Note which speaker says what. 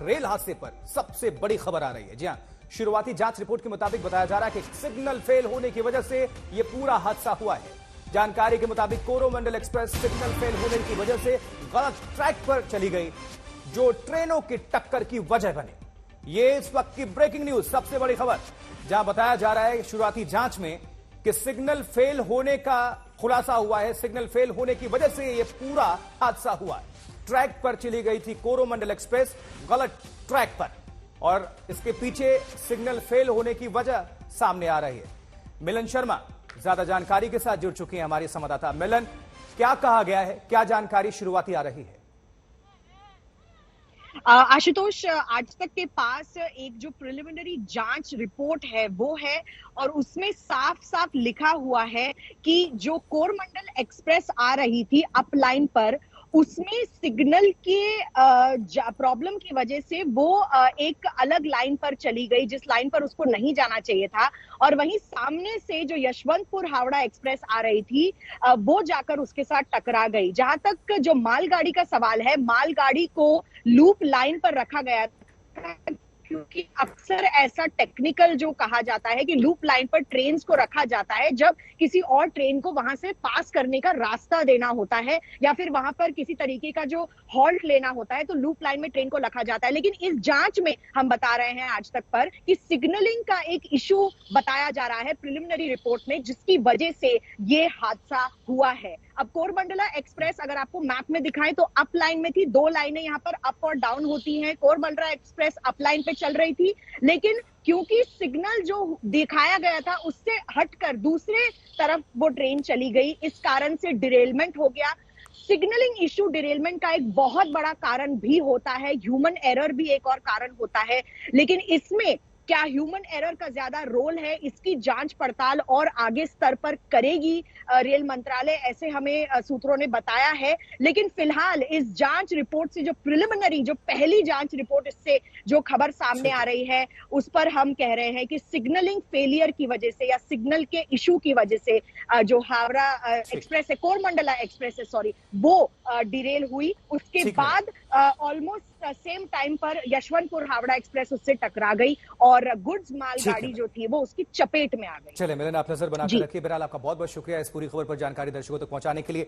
Speaker 1: Rail हादसे पर सबसे बड़ी खबर आ रही है। जी हां, शुरुआती जांच रिपोर्ट के मुताबिक बताया जा रहा है कि सिग्नल फेल होने की वजह से यह पूरा हादसा हुआ है। जानकारी के मुताबिक कोरोमंडल एक्सप्रेस सिग्नल फेल होने की वजह से गलत ट्रैक पर चली गई, जो ट्रेनों की टक्कर की वजह बने। ये इस वक्त की ब्रेकिंग न्यूज, सबसे बड़ी खबर, जहां बताया जा रहा है शुरुआती जांच में कि सिग्नल फेल होने का खुलासा हुआ है। सिग्नल फेल होने की वजह से यह पूरा हादसा हुआ है। ट्रैक पर चली गई थी कोरोमंडल एक्सप्रेस, गलत ट्रैक पर, और इसके पीछे सिग्नल फेल होने की वजह सामने आ रही है। मिलन शर्मा ज्यादा जानकारी के साथ जुड़ चुकी हैं हमारी संवाददाता। मिलन, क्या कहा गया है, क्या जानकारी शुरुआती आ रही है?
Speaker 2: आशुतोष, आज तक के पास एक जो प्रिलिमिनरी जांच रिपोर्ट है वो है, और उसमें साफ साफ लिखा हुआ है कि जो कोरमंडल एक्सप्रेस आ रही थी अप लाइन पर, उसमें सिग्नल के प्रॉब्लम की वजह से वो एक अलग लाइन पर चली गई, जिस लाइन पर उसको नहीं जाना चाहिए था। और वहीं सामने से जो यशवंतपुर हावड़ा एक्सप्रेस आ रही थी वो जाकर उसके साथ टकरा गई। जहां तक जो मालगाड़ी का सवाल है, मालगाड़ी को लूप लाइन पर रखा गया था, क्योंकि अक्सर ऐसा टेक्निकल जो कहा जाता है कि लूप लाइन पर ट्रेन्स को रखा जाता है जब किसी और ट्रेन को वहां से पास करने का रास्ता देना होता है, या फिर वहां पर किसी तरीके का जो हॉल्ट लेना होता है, तो लूप लाइन में ट्रेन को रखा जाता है। लेकिन इस जांच में हम बता रहे हैं आज तक पर कि सिग्नलिंग का एक इशू बताया जा रहा है प्रिलिमिनरी रिपोर्ट में, जिसकी वजह से ये हादसा हुआ है। अब कोरमंडला एक्सप्रेस अगर आपको मैप में दिखाएं तो अप लाइन में थी, दो लाइनें यहाँ पर अप और डाउन होती हैं। कोरमंडला एक्सप्रेस अप लाइन पे चल रही थी, लेकिन क्योंकि सिग्नल जो दिखाया गया था उससे हटकर दूसरे तरफ वो ट्रेन चली गई, इस कारण से डिरेलमेंट हो गया। सिग्नलिंग इशू डिरेलमेंट का एक बहुत बड़ा कारण भी होता है, ह्यूमन एरर भी एक और कारण होता है। लेकिन इसमें क्या ह्यूमन एरर का ज्यादा रोल है, इसकी जांच पड़ताल और आगे स्तर पर करेगी रेल मंत्रालय, ऐसे हमें सूत्रों ने बताया है। लेकिन फिलहाल इस जांच रिपोर्ट से, जो प्रिलिमिनरी, जो पहली जांच रिपोर्ट इससे जो खबर सामने आ रही है, उस पर हम कह रहे हैं कि सिग्नलिंग फेलियर की वजह से या सिग्नल के इशू की वजह से जो हावड़ा एक्सप्रेस है, कोरमंडला एक्सप्रेस है सॉरी, वो डिरेल हुई। उसके बाद ऑलमोस्ट सेम टाइम पर यशवंतपुर हावड़ा एक्सप्रेस उससे टकरा गई और गुड्स मालगाड़ी जो थी वो उसकी चपेट में आ गई।
Speaker 1: चले मिलन, आप नजर बनाकर रखिए। बहरहाल आपका बहुत बहुत शुक्रिया इस पूरी खबर पर जानकारी दर्शकों तक पहुंचाने के लिए।